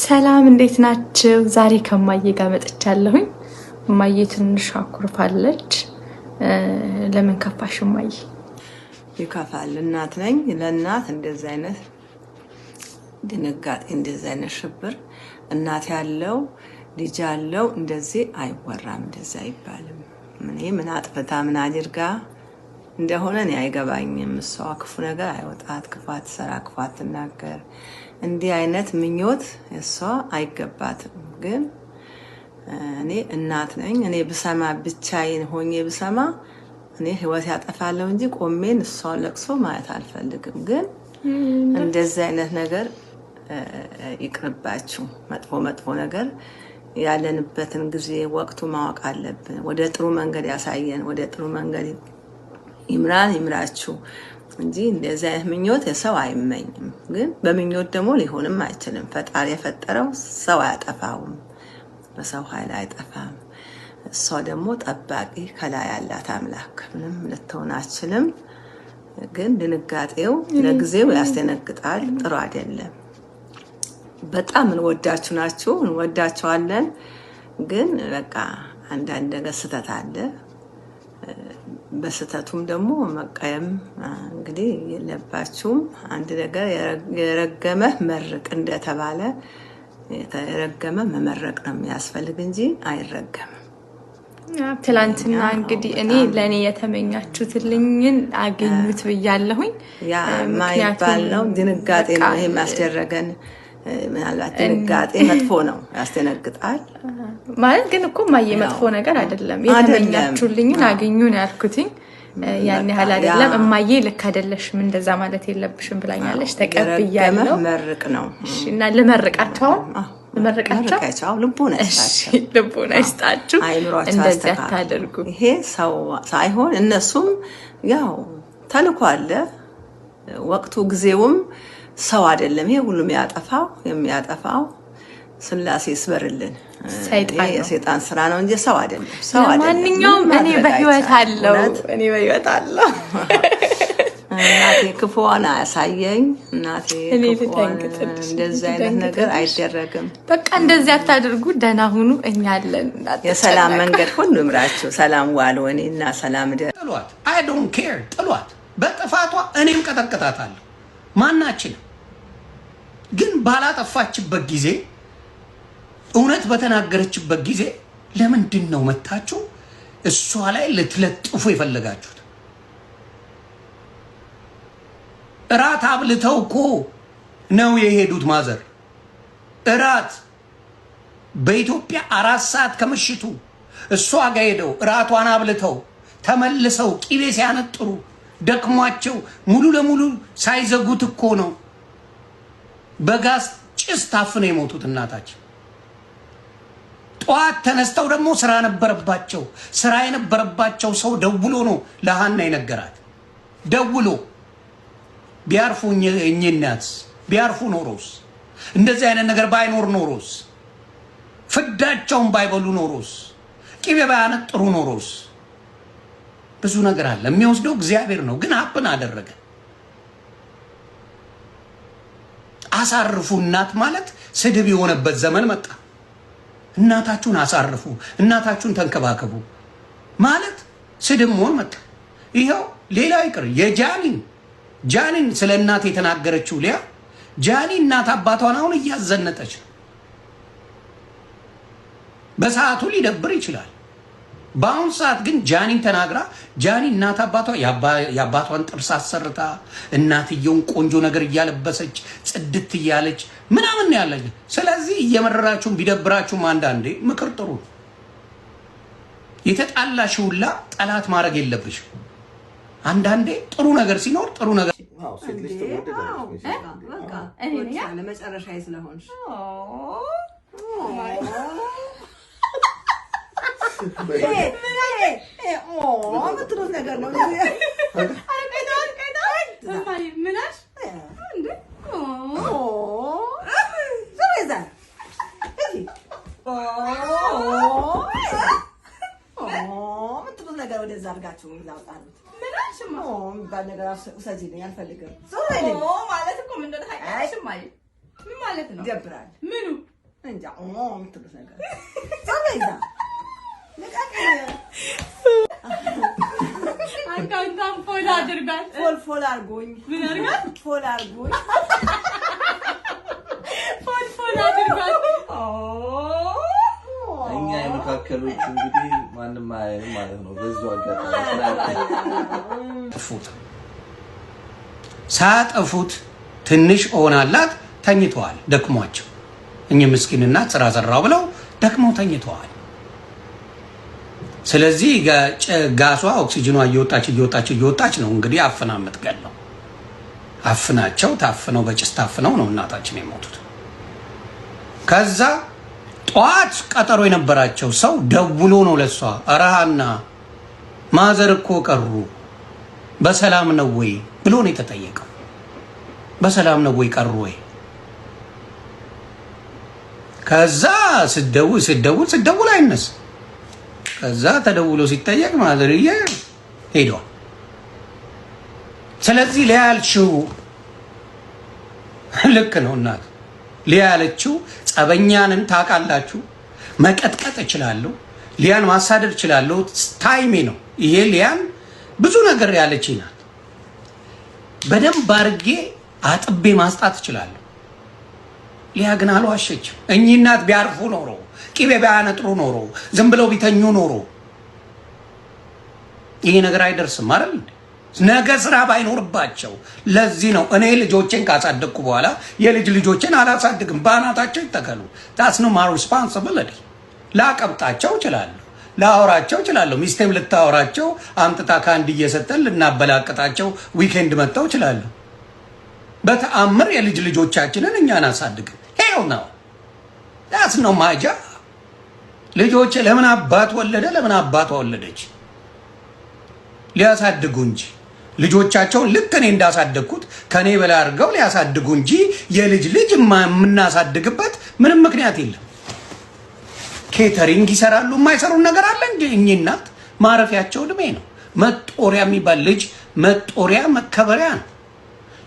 ሰላም እንዴት ናችሁ? ዛሬ ከማዬ ጋር መጥቻለሁኝ። ማዬ ትንሽ አኩርፋለች። ለምን ከፋሽ ማዬ? ይከፋል። እናት ነኝ። ለእናት እንደዚህ አይነት ድንጋጤ እንደዚህ አይነት ሽብር እናት ያለው ልጅ ያለው እንደዚህ አይወራም፣ እንደዚህ አይባልም። ምን አጥፍታ ምን አድርጋ እንደሆነ እኔ አይገባኝም። እሷ ክፉ ነገር አይወጣት፣ ክፋት ሰራ፣ ክፋት ትናገር። እንዲህ አይነት ምኞት እሷ አይገባትም። ግን እኔ እናት ነኝ። እኔ ብሰማ ብቻዬን ሆኜ ብሰማ እኔ ህይወት ያጠፋለሁ እንጂ ቆሜን እሷን ለቅሶ ማየት አልፈልግም። ግን እንደዚህ አይነት ነገር ይቅርባችሁ። መጥፎ ነገር ያለንበትን ጊዜ ወቅቱ ማወቅ አለብን። ወደ ጥሩ መንገድ ያሳየን፣ ወደ ጥሩ መንገድ ይምራችሁ እንጂ እንደዚህ አይነት ምኞት የሰው አይመኝም። ግን በምኞት ደግሞ ሊሆንም አይችልም። ፈጣሪ የፈጠረው ሰው አያጠፋውም፣ በሰው ኃይል አይጠፋም። እሷ ደግሞ ጠባቂ ከላይ ያላት አምላክ ምንም ልትሆን አትችልም። ግን ድንጋጤው ለጊዜው ያስደነግጣል፣ ጥሩ አይደለም። በጣም እንወዳችሁ ናችሁ፣ እንወዳችኋለን። ግን በቃ አንዳንድ ነገር ስህተት አለ። በስተቱም ደግሞ መቀየም እንግዲህ የለባችሁም። አንድ ነገር የረገመ መርቅ እንደተባለ የረገመ መመረቅ ነው የሚያስፈልግ እንጂ አይረገምም። ትላንትና እንግዲህ እኔ ለኔ የተመኛችሁትልኝን አገኙት ብያለሁኝ። ያ ማይባል ነው፣ ድንጋጤ ነው ይሄ የሚያስደረገን። ምናልባት ድንጋጤ መጥፎ ነው፣ ያስደነግጣል ማለት። ግን እኮ ማየ መጥፎ ነገር አይደለም። የተመኛችሁልኝን አገኙ ነው ያልኩትኝ። ያን ያህል አይደለም። እማዬ ልክ አይደለሽም፣ እንደዛ ማለት የለብሽም ብላኛለች። ተቀብያለሁ። መርቅ ነው። እሺ። እና ልመርቃቸው ልመርቃቸው። ልቦና ይስጣችሁ። እንደዚህ አታደርጉ። ይሄ ሰው ሳይሆን እነሱም ያው ተልኮ አለ። ወቅቱ ጊዜውም ሰው አይደለም። ይሄ ሁሉ የሚያጠፋው ስላሴ ይስበርልን። የሰይጣን ስራ ነው እንጂ ሰው አይደለም። ሰው አይደለም። ማንኛውም እኔ በህይወት አለው። እናቴ ክፉዋን አያሳየኝ። እናቴ ክፉዋን እንደዚህ አይነት ነገር አይደረግም። በቃ እንደዚህ አታድርጉ። ደህና ሁኑ። እኛ አለን። የሰላም መንገድ ሁሉ ይምራችሁ። ሰላም ዋሉ። እኔና ሰላም ጥሏት። አይ ዶንት ኬር። ጥሏት። በጥፋቷ እኔም ቀጠቅጣታለሁ። ማናችንም ግን ባላጠፋችበት ጊዜ እውነት በተናገረችበት ጊዜ ለምንድን ነው መታችሁ እሷ ላይ ልትለጥፉ የፈለጋችሁት? እራት አብልተው እኮ ነው የሄዱት። ማዘር እራት በኢትዮጵያ 4 ሰዓት ከምሽቱ እሷ ጋር ሄደው እራቷን አብልተው ተመልሰው ቂቤ ሲያነጥሩ ደክሟቸው ሙሉ ለሙሉ ሳይዘጉት እኮ ነው በጋዝ ጭስ ታፍነው የሞቱት እናታችን። ጧት ተነስተው ደግሞ ስራ ነበረባቸው። ስራ የነበረባቸው ሰው ደውሎ ነው ለሃና የነገራት። ደውሎ ቢያርፉ እኝናት ቢያርፉ ኖሮስ፣ እንደዚህ አይነት ነገር ባይኖር ኖሮስ፣ ፍዳቸውን ባይበሉ ኖሮስ፣ ቂቤ ባያነጥሩ ኖሮስ፣ ብዙ ነገር አለ። የሚወስደው እግዚአብሔር ነው። ግን ሀብን አደረገ። አሳርፉ እናት ማለት ስድብ የሆነበት ዘመን መጣ። እናታችሁን አሳርፉ፣ እናታችሁን ተንከባከቡ ማለት ስድብ መሆን መጣ። ይኸው ሌላ ይቅር ጃኒን ስለ እናት የተናገረችው ሊያ ጃኒ እናት አባቷን አሁን እያዘነጠች ነው። በሰዓቱ ሊደብር ይችላል። በአሁን ሰዓት ግን ጃኒን ተናግራ ጃኒ እናት አባቷ የአባቷን ጥርስ አሰርታ እናትየውን ቆንጆ ነገር እያለበሰች ጽድት እያለች ምናምን ያለች። ስለዚህ እየመረራችሁም ቢደብራችሁም አንዳንዴ ምክር ጥሩ። የተጣላሽውላ ጠላት ማድረግ የለብሽም። አንዳንዴ ጥሩ ነገር ሲኖር ጥሩ ነገር ለመጨረሻ ስለሆንሽ ምትሉት ነገር ነው። ምትሉት ነገር ወደዛ አድርጋችሁ ላውጣሉት የሚባል ነገር ውሰጂልኝ አልፈልግም። ማለት እኮ ምንድን ነው? ምን ማለት ነው? ይደብራል። ምኑ እንጃ የምትሉት ነገር ዛሬዛ አንካንታም ፎል አድርጋት ፎል አድርጎኝ ምን አድርጋት ፎል አድርጎኝ ፎል አድርጋት እኛ የመካከሎቹ እንግዲህ ማንንም አያየንም ማለት ነው። በዛው አጋጣሚ ሳጠፉት ትንሽ ሆናላት ተኝተዋል ደክሟቸው እኚህ ምስኪንና ስራ ሰራው ብለው ደክመው ተኝተዋል። ስለዚህ ጋሷ ኦክሲጅኗ እየወጣች ነው እንግዲህ አፍና የምትገለው። አፍናቸው ታፍነው በጭስ ታፍነው ነው እናታችን የሞቱት። ከዛ ጧት ቀጠሮ የነበራቸው ሰው ደውሎ ነው ለሷ አራሃና ማዘር እኮ ቀሩ በሰላም ነው ወይ ብሎ ነው የተጠየቀው። በሰላም ነው ወይ ቀሩ ወይ? ከዛ ስደውል አይነስ። ከዛ ተደውሎ ሲጠየቅ ማዘርዬ ሄዷል። ስለዚህ ሊያልሽው ልክ ነው እናት ሊያለችው ጸበኛንን ታውቃላችሁ። መቀጥቀጥ እችላለሁ፣ ሊያን ማሳደድ እችላለሁ። ታይሜ ነው ይሄ። ሊያን ብዙ ነገር ያለችኝ ናት። በደንብ አድርጌ አጥቤ ማስጣት እችላለሁ። ሊያ ግን አልዋሸችም። እኚህ እናት ቢያርፉ ኖሮ ቂቤ ቢያነጥሩ ኖሮ ዝም ብለው ቢተኙ ኖሮ ይሄ ነገር አይደርስም አይደል? ነገ ስራ ባይኖርባቸው። ለዚህ ነው እኔ ልጆቼን ካሳደግኩ በኋላ የልጅ ልጆቼን አላሳድግም። ባናታቸው ይተከሉ። ታስ ነው ማይ ሪስፖንሲቢሊቲ። ላቀብጣቸው እችላለሁ፣ ላወራቸው እችላለሁ። ሚስቴም ልታወራቸው አምጥታ ካንድ እየሰጠን ልናበላቅጣቸው ዊኬንድ መጥተው እችላለሁ። በተአምር የልጅ ልጆቻችንን እኛን አሳድግም። ሄው ነው ታስ ነው ማጃ። ልጆቼ ለምን አባት ወለደ ለምን አባቷ ወለደች ሊያሳድጉ እንጂ ልጆቻቸውን ልክ እኔ እንዳሳደግኩት ከኔ በላይ አድርገው ሊያሳድጉ እንጂ የልጅ ልጅ የምናሳድግበት ምንም ምክንያት የለም። ኬተሪንግ ይሰራሉ፣ የማይሰሩ ነገር አለ እንዴ? እኚህ እናት ማረፊያቸው እድሜ ነው። መጦሪያ የሚባል ልጅ መጦሪያ መከበሪያ ነው።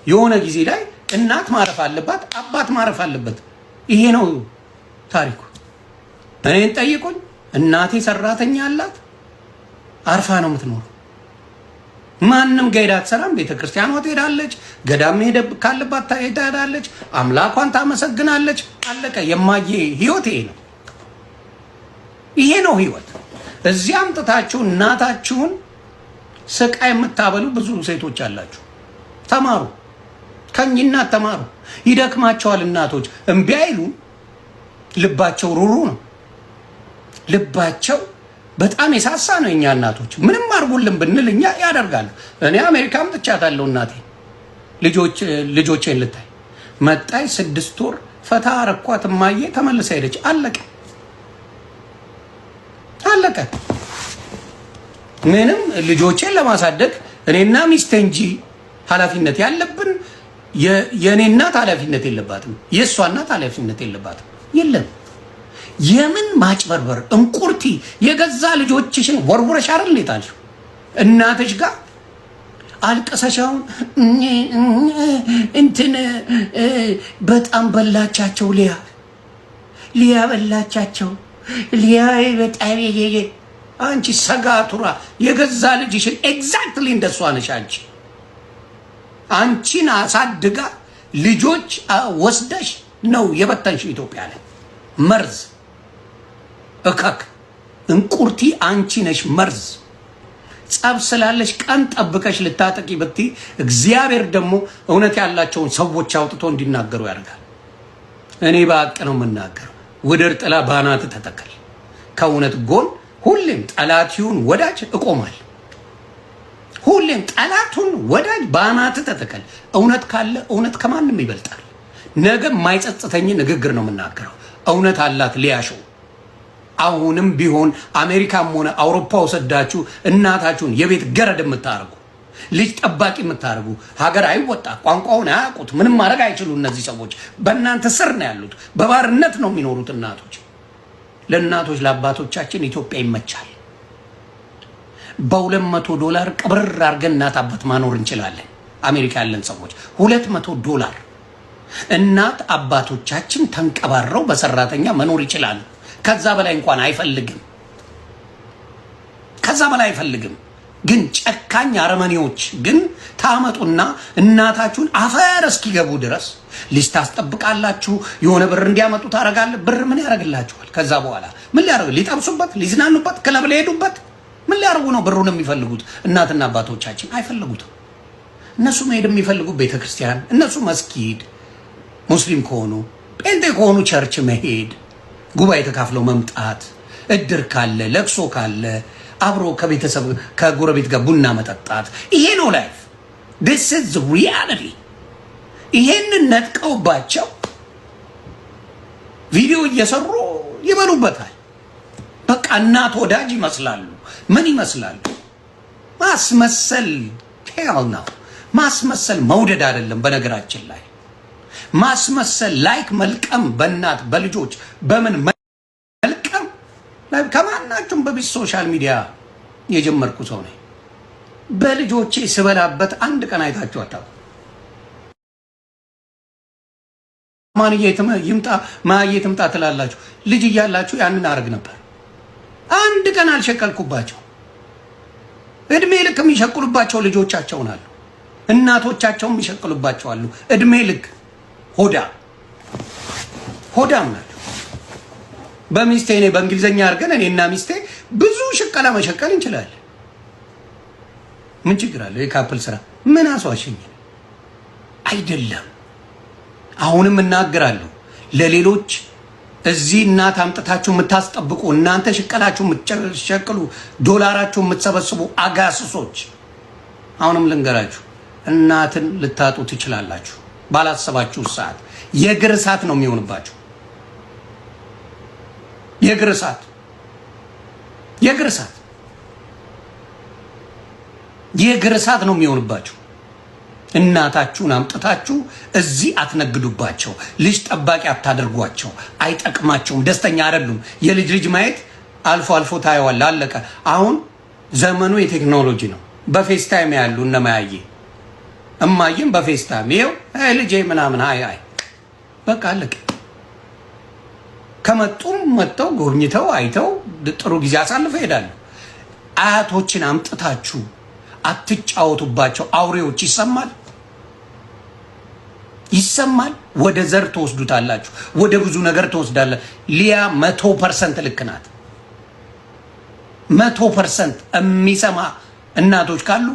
የሆነ ጊዜ ላይ እናት ማረፍ አለባት፣ አባት ማረፍ አለበት። ይሄ ነው ታሪኩ። እኔን ጠይቁኝ። እናቴ ሰራተኛ አላት፣ አርፋ ነው የምትኖረው። ማንም ጋር ሄዳ አትሰራም። ቤተክርስቲያኗ ትሄዳለች፣ ገዳም ሄደ ካለባት ትሄዳለች፣ አምላኳን ታመሰግናለች። አለቀ። የማዬ ህይወት ይሄ ነው። ይሄ ነው ህይወት። እዚህ አምጥታችሁ እናታችሁን ስቃይ የምታበሉ ብዙ ሴቶች አላችሁ። ተማሩ፣ ከእኚህ እናት ተማሩ። ይደክማቸዋል እናቶች፣ እምቢ አይሉ። ልባቸው ሩሩ ነው። ልባቸው በጣም የሳሳ ነው። እኛ እናቶች ምንም አርጉልን ብንል እኛ ያደርጋሉ። እኔ አሜሪካም ጥቻታለሁ እናቴ ልጆቼን ልታይ መጣይ 6 ወር ፈታ አረኳት። ማዬ ተመልሳ ሄደች። አለቀ። ምንም ልጆቼን ለማሳደግ እኔና ሚስቴ እንጂ ኃላፊነት ያለብን የኔ እናት ኃላፊነት የለባትም። የሷ እናት ኃላፊነት የለባትም። የለም የምን ማጭበርበር እንቁርቲ የገዛ ልጆችሽን ወርውረሽ አይደል የጣልሽው? እናትሽ ጋር አልቀሰሻውን እንትን በጣም በላቻቸው። ሊያ በላቻቸው። ሊያ በጣም አንቺ ሰጋቱራ የገዛ ልጅሽን ኤግዛክትሊ እንደሷ ነሽ። አንቺን አሳድጋ ልጆች ወስደሽ ነው የበተንሽ ኢትዮጵያ ላይ መርዝ እካክ እንቁርቲ አንቺ ነሽ መርዝ። ጸብ ስላለሽ ቀን ጠብቀሽ ልታጠቂ ብትይ እግዚአብሔር ደግሞ እውነት ያላቸውን ሰዎች አውጥቶ እንዲናገሩ ያደርጋል። እኔ በአቅ ነው የምናገረው። ውድር ጥላ ባናት ተተከል። ከእውነት ጎን ሁሌም ጠላቲውን ወዳጅ እቆማል። ሁሌም ጠላቱን ወዳጅ ባናት ተተከል። እውነት ካለ እውነት ከማንም ይበልጣል። ነገ የማይጸጽተኝ ንግግር ነው የምናገረው። እውነት አላት ሊያሾ። አሁንም ቢሆን አሜሪካም ሆነ አውሮፓ ወሰዳችሁ እናታችሁን የቤት ገረድ የምታርጉ ልጅ ጠባቂ የምታርጉ ሀገር አይወጣ ቋንቋውን አያውቁት ምንም ማድረግ አይችሉ። እነዚህ ሰዎች በእናንተ ስር ነው ያሉት። በባርነት ነው የሚኖሩት እናቶች። ለእናቶች ለአባቶቻችን ኢትዮጵያ ይመቻል። $200 ቅብር አድርገን እናት አባት ማኖር እንችላለን። አሜሪካ ያለን ሰዎች $200 እናት አባቶቻችን ተንቀባረው በሰራተኛ መኖር ይችላሉ። ከዛ በላይ እንኳን አይፈልግም። ከዛ በላይ አይፈልግም። ግን ጨካኝ አረመኔዎች ግን ታመጡና እናታችሁን አፈር እስኪገቡ ድረስ ልጅ ታስጠብቃላችሁ። የሆነ ብር እንዲያመጡ ታረጋለ። ብር ምን ያረግላችኋል? ከዛ በኋላ ምን ሊያረግ? ሊጠብሱበት፣ ሊዝናኑበት፣ ክለብ ሊሄዱበት ምን ሊያረጉ ነው ብሩን የሚፈልጉት? እናትና አባቶቻችን አይፈልጉትም። እነሱ መሄድ የሚፈልጉት ቤተክርስቲያን፣ እነሱ መስጊድ፣ ሙስሊም ከሆኑ ጴንጤ ከሆኑ ቸርች መሄድ፣ ጉባኤ ተካፍለው መምጣት፣ እድር ካለ ለቅሶ ካለ አብሮ ከቤተሰብ ከጎረቤት ጋር ቡና መጠጣት። ይሄ ነው ላይፍ። this is the reality። ይሄንን ነጥቀውባቸው ቪዲዮ እየሰሩ ይበሉበታል። በቃ እናት ወዳጅ ይመስላሉ። ምን ይመስላሉ? ማስመሰል ሄል ነው። ማስመሰል መውደድ አይደለም። በነገራችን ላይ ማስመሰል ላይክ መልቀም፣ በእናት በልጆች በምን መልቀም ላይ ከማናችሁም በቢስ ሶሻል ሚዲያ የጀመርኩ ሰው ነኝ። በልጆቼ ስበላበት አንድ ቀን አይታችሁ አታውቁም። ማየ ትምጣ ትላላችሁ። ልጅ እያላችሁ ያንን አረግ ነበር። አንድ ቀን አልሸቀልኩባቸው። እድሜ ልክ የሚሸቅሉባቸው ልጆቻቸውን አሉ። እናቶቻቸውም የሚሸቅሉባቸው አሉ። እድሜ ልክ ሆዳም ናቸው። በሚስቴ እኔ በእንግሊዝኛ አድርገን እኔና ሚስቴ ብዙ ሽቀላ መሸቀል እንችላለን። ምን ችግር አለው? የካፕል ስራ ምን አስዋሸኝ አይደለም። አሁንም እናገራለሁ ለሌሎች እዚህ እናት አምጥታችሁ የምታስጠብቁ እናንተ ሽቀላችሁ የምትሸቅሉ ዶላራችሁ የምትሰበስቡ አጋስሶች፣ አሁንም ልንገራችሁ እናትን ልታጡ ትችላላችሁ። ባላሰባችሁ ሰዓት የእግር እሳት ነው የሚሆንባችሁ። የእግር እሳት ነው የሚሆንባችሁ። እናታችሁን አምጥታችሁ እዚህ አትነግዱባቸው። ልጅ ጠባቂ አታደርጓቸው። አይጠቅማቸውም። ደስተኛ አይደሉም። የልጅ ልጅ ማየት አልፎ አልፎ ታየዋል። አለቀ። አሁን ዘመኑ የቴክኖሎጂ ነው። በፌስታይም ያሉ እነማያየ እማየም በፌስታይም ይኸው ልጄ ምናምን አይ በቃ አለቀ። ከመጡም መጥተው ጎብኝተው አይተው ጥሩ ጊዜ አሳልፈው ይሄዳሉ። አያቶችን አምጥታችሁ አትጫወቱባቸው። አውሬዎች ይሰማል። ወደ ዘር ተወስዱታላችሁ። ወደ ብዙ ነገር ተወስዳለ። ሊያ 100% ልክ ናት። 100% የሚሰማ እናቶች ካሉ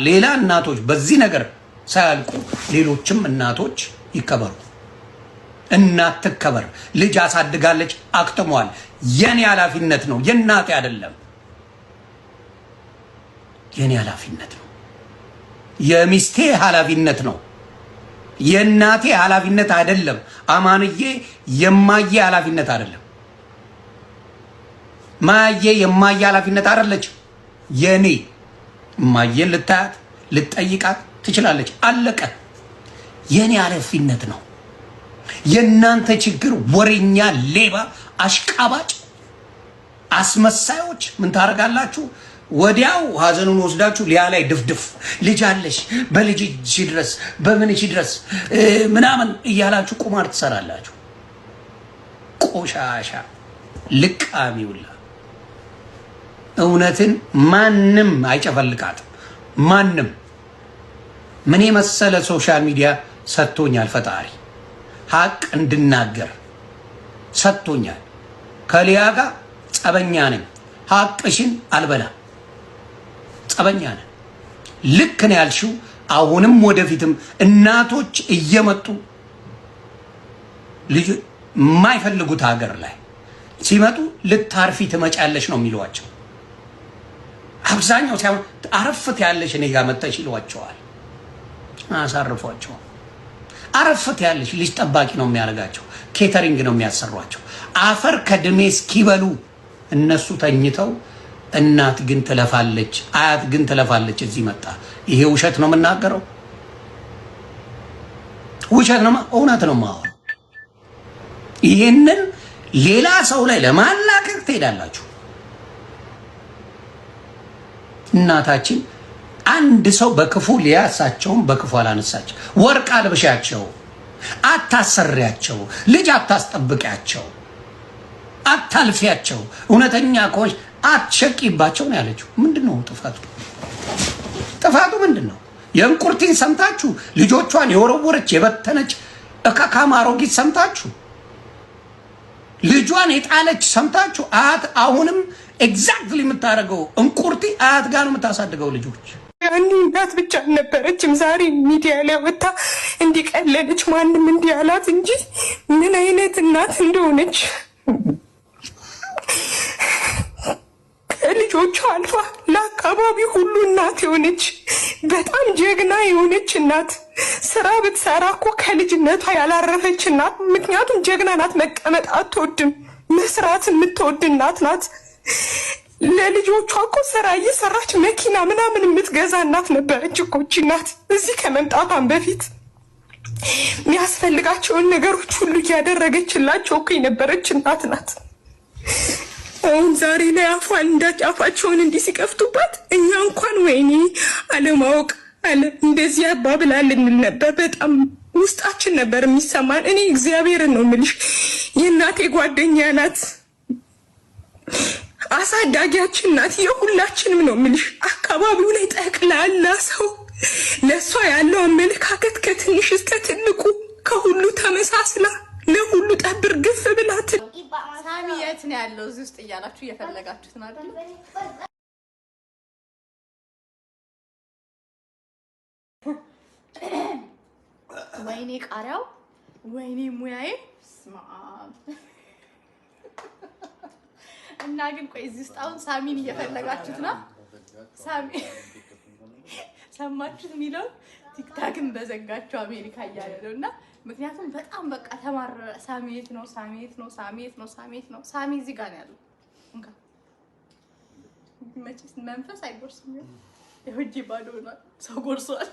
ሌላ እናቶች በዚህ ነገር ሳያልቁ ሌሎችም እናቶች ይከበሩ። እናት ትከበር። ልጅ አሳድጋለች፣ አክትሟል። የኔ ኃላፊነት ነው፣ የእናቴ አይደለም። የኔ ኃላፊነት ነው። የሚስቴ ኃላፊነት ነው። የእናቴ ኃላፊነት አይደለም። አማንዬ የማየ ኃላፊነት አይደለም። ማየ የማየ ኃላፊነት አይደለች። የኔ ማየን ልታያት ልጠይቃት ትችላለች። አለቀ። የኔ ኃላፊነት ነው። የእናንተ ችግር ወሬኛ፣ ሌባ፣ አሽቃባጭ፣ አስመሳዮች ምን ታደርጋላችሁ? ወዲያው ሀዘኑን ወስዳችሁ ሊያ ላይ ድፍድፍ ልጅ አለሽ በልጅ ድረስ በምን ድረስ ምናምን እያላችሁ ቁማር ትሰራላችሁ። ቆሻሻ ልቃሚውላ። እውነትን ማንም አይጨፈልቃትም። ማንም ምን የመሰለ ሶሻል ሚዲያ ሰጥቶኛል ፈጣሪ። ሀቅ እንድናገር ሰጥቶኛል። ከሊያ ጋር ጸበኛ ነኝ። ሀቅሽን አልበላ ጸበኛ ነን። ልክ ነው ያልሽው። አሁንም ወደፊትም እናቶች እየመጡ ልጅ የማይፈልጉት ሀገር ላይ ሲመጡ ልታርፊ ትመጫለሽ ነው የሚሏቸው። አብዛኛው ሲያም አረፍት ያለሽ እኔ ጋር መጥተሽ ይሏቸዋል። አሳርፏቸው። አረፍት ያለሽ ልጅ ጠባቂ ነው የሚያደርጋቸው። ኬተሪንግ ነው የሚያሰሯቸው። አፈር ከድሜ እስኪበሉ እነሱ ተኝተው እናት ግን ትለፋለች፣ አያት ግን ትለፋለች። እዚህ መጣ። ይሄ ውሸት ነው የምናገረው? ውሸት ነው? እውነት ነው የማወራው። ይሄንን ሌላ ሰው ላይ ለማላቀቅ ትሄዳላችሁ። እናታችን አንድ ሰው በክፉ ሊያሳቸውም በክፉ አላነሳቸው። ወርቅ አልብሻቸው፣ አታሰሪያቸው፣ ልጅ አታስጠብቂያቸው፣ አታልፊያቸው። እውነተኛ ኮሽ አትሸቂባቸው ነው ያለችው። ምንድነው ጥፋቱ? ጥፋቱ ምንድነው? የእንቁርቲን ሰምታችሁ ልጆቿን የወረወረች የበተነች እካካማ አሮጊት ሰምታችሁ ልጇን የጣለች ሰምታችሁ አያት አሁንም ኤግዛክትሊ የምታደርገው እንቁርቲ አያት ጋር ነው የምታሳድገው ልጆች። አንዱ እናት ብቻ ነበረችም ዛሬ ሚዲያ ላይ ወጣ እንዲቀለለች ማንም እንዲያላት እንጂ ምን አይነት እናት እንደሆነች ልጆቿ አልፋ ለአካባቢ ሁሉ እናት የሆነች በጣም ጀግና የሆነች እናት ስራ ብትሰራ እኮ ከልጅነቷ ያላረፈች እናት። ምክንያቱም ጀግና ናት፣ መቀመጥ አትወድም፣ መስራት የምትወድ እናት ናት። ለልጆቿ እኮ ስራ እየሰራች መኪና ምናምን የምትገዛ እናት ነበረች እኮ እቺ እናት። እዚህ ከመምጣቷን በፊት የሚያስፈልጋቸውን ነገሮች ሁሉ እያደረገችላቸው እኮ የነበረች እናት ናት። አሁን ዛሬ ላይ አፏን እንዳጫፋቸውን እንዲህ ሲከፍቱባት እኛ እንኳን ወይኔ አለማወቅ አለ እንደዚህ አባብላል እንል ነበር። በጣም ውስጣችን ነበር የሚሰማን። እኔ እግዚአብሔርን ነው የምልሽ፣ የእናቴ ጓደኛ ናት፣ አሳዳጊያችን ናት፣ የሁላችንም ነው የምልሽ። አካባቢው ላይ ጠቅላላ ሰው ለእሷ ያለው አመለካከት ከትንሽ እስከ ትልቁ ከሁሉ ተመሳስላ ለሁሉ ጠብር ግፍ ብላት። ሳሚ የት ነው ያለው? እዚህ ውስጥ እያላችሁ እየፈለጋችሁት ነው አይደል? ወይኔ ቃሪያው፣ ወይኔ ሙያዬ ስማም። እና ግን ቆይ እዚህ ውስጥ አሁን ሳሚን እየፈለጋችሁት ነው? ሳሚ ሰማችሁት የሚለው ቲክታክን በዘጋችሁ አሜሪካ እያለ ነውና ምክንያቱም በጣም በቃ ተማረረ። ሳሚት ነው ሳሚት ነው ሳሚት ነው ሳሚት ነው። ሳሚ እዚህ ጋር ነው ያለው። እንካ መቼስ መንፈስ አይጎርስም። የሆጂ ባዶ ነው፣ ሰው ጎርሷል።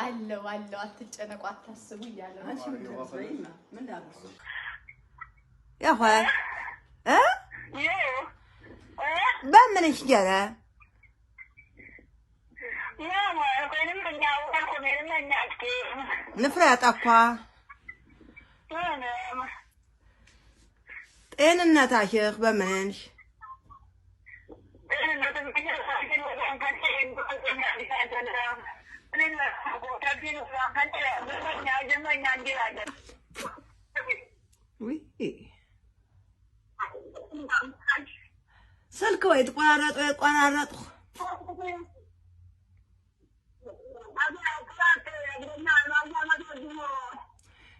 አለው አትጨነቁ፣ አታስቡ እያለ ነው። ያው በምን ይችላል ንፍራ ያጣኳ ጤንነታሽህ በምንሽ ስልክ ወይ ተቆራረጡ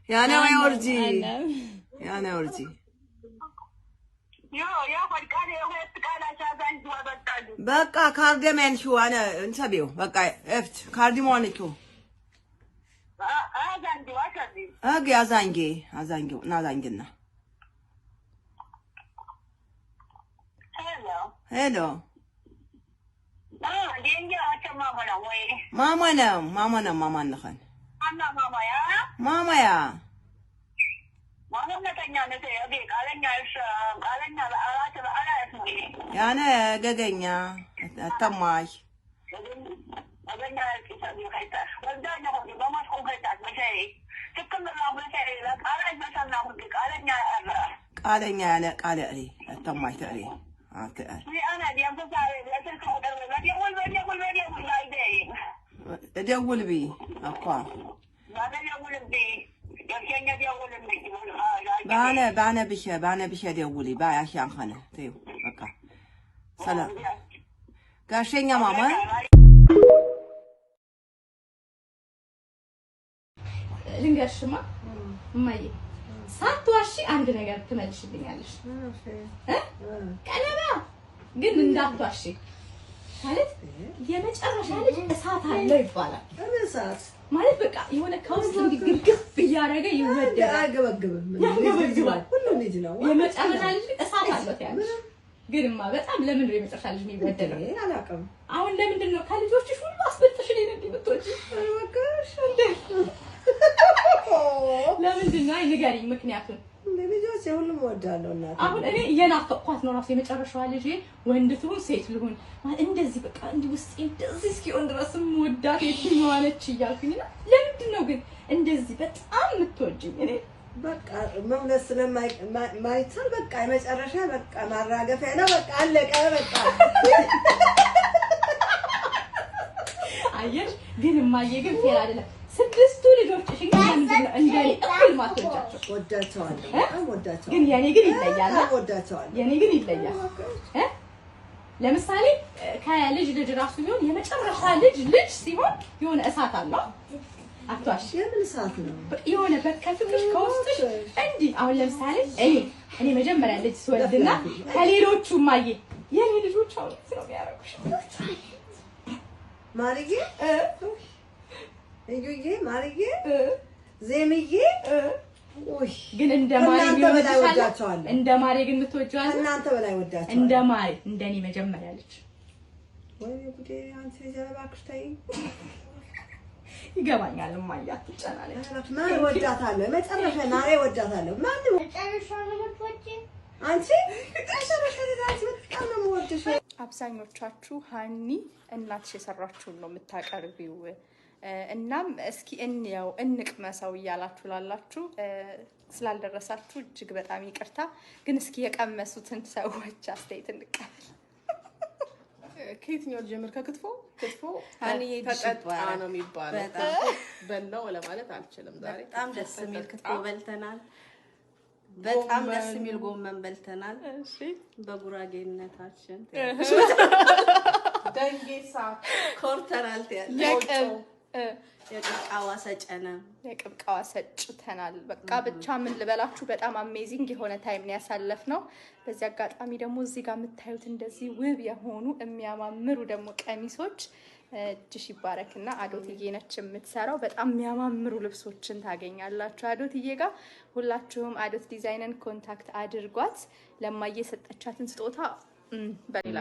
ያኔ ወርጂ በቃ ካርደመን ሹ አነ እንሰቢው በቃ እፍት ካርዲሞንቹ አዛንጊው ናዛንጊና ሄሎ ማማነኸን ማማያ ያነ ገገኛ አተማሽ ቃለኛ ያለ ቃለ እሪ አተማሽ ተሪ ደውል ቢ አኳ ባነ ብሸ ደውሊ ባያሻን ኸነ ተይው በቃ ሰላም ጋሸኛ ማማ ልንገርሽማ እማዬ ሳትዋሺ አንድ ነገር ትመልሽልኛለሽ። ቀለባ ግን እንዳትዋሺ ማለት የመጨረሻ ልጅ እሳት አለው ይባላል። እሳት ማለት በቃ የሆነ ከውስጥ እንዲግርግፍ እያደረገ ይወደዳል። አይገበግብም። ሁሉም ልጅ ነው። የመጨረሻ ልጅ እሳት አለው ያለሽ ግንማ በጣም ለምን ነው የመጨረሻ ልጅ የሚወደደው? አላውቅም። አሁን ለምንድን ነው ከልጆችሽ ሁሉ አስበልጥሽ ላይ ነው እንዲመጣች? ወጋሽ እንዴ ለምንድን ነው? ንገሪኝ ምክንያቱን። ልጆች ልጆች ሁሉም እወዳለሁ እናቴ። አሁን እኔ የናፈቅኳት ነው ራሱ የመጨረሻዋ ልጅ ወንድ ትሁን ሴት ልሁን እንደዚህ በቃ እንዲህ ውስጤ እንደዚህ እስኪሆን ድረስ የምወዳት የትኛዋ ነች እያልኩኝና ለምንድን ነው ግን እንደዚህ በጣም የምትወጂኝ? እኔ በቃ መውለድ ስለማይቻል በቃ የመጨረሻ በቃ ማራገፊያ ነው። በቃ አለቀ በቃ። አየሽ ግን እማዬ ግን ፌር አይደለም። 6 ልጆችሽ እንግዲህ እንደኔ እኩል ማትወጃቸው ወዳቸዋለሁ፣ በጣም ወዳቸዋለሁ። ግን የኔ ግን ይለያል። ወዳቸዋለሁ፣ የኔ ግን ይለያል። ለምሳሌ ከልጅ ራሱ ቢሆን የመጨረሻ ልጅ ሲሆን የሆነ እሳት አለው። አትዋሽ። የምን እሳት ነው? የሆነ በከፍሽ ከውስጥሽ እንዲህ አሁን ለምሳሌ እኔ መጀመሪያ ልጅ ስወልድና ከሌሎቹ እማዬ የኔ ልጆች አሁን ነው የሚያረጉሽ ማርዬ እዩዬ ማርዬ ዜምዬ ግን እንደ ማሪ ወዳቸዋለሁ። እንደ ማሪ ግን የምትወጂዋለሽ እናንተ በላይ ወዳቸዋለሁ። እንደ ማሪ እንደኔ መጀመሪያ ልጅ ወይ ጉዴ አንቺ ዘባክሽ ታይ ይገባኛል። እማዬ አትጨናነቂ። ማን ወዳታለሁ? መጨረሻ ማሪ ወዳታለሁ። ማን መጨረሻው ነው ወጪ አንቺ መጨረሻ ላይ በጣም ነው የምወድሽ። አብዛኞቻችሁ ሀኒ እናትሽ የሰራችውን ነው የምታቀርቢው እናም እስኪ እንየው እንቅመሰው እያላችሁ ላላችሁ ስላልደረሳችሁ እጅግ በጣም ይቅርታ። ግን እስኪ የቀመሱትን ሰዎች አስተያየት እንቀበል። ከየትኛው ጀምር? ከክትፎ ሀኒ ተጠጣ ነው የሚባለው። በላው ለማለት አልችልም። ዛሬ በጣም ደስ የሚል ክትፎ በልተናል። በጣም ደስ የሚል ጎመን በልተናል። እሺ በጉራጌነታችን ደንጌሳ ኮርተናል። የቅብቃዋ ሰጨነ የቅብቃዋ ሰጭተናል። በቃ ብቻ ምን ልበላችሁ በጣም አሜዚንግ የሆነ ታይም ነው ያሳለፍነው። በዚህ አጋጣሚ ደግሞ እዚህ ጋር የምታዩት እንደዚህ ውብ የሆኑ የሚያማምሩ ደግሞ ቀሚሶች እጅሽ ይባረክና አዶትዬ ነች የምትሰራው። በጣም የሚያማምሩ ልብሶችን ታገኛላችሁ አዶትዬ ጋር። ሁላችሁም አዶት ዲዛይንን ኮንታክት አድርጓት። ለማየ ሰጠቻትን ስጦታ በሌላ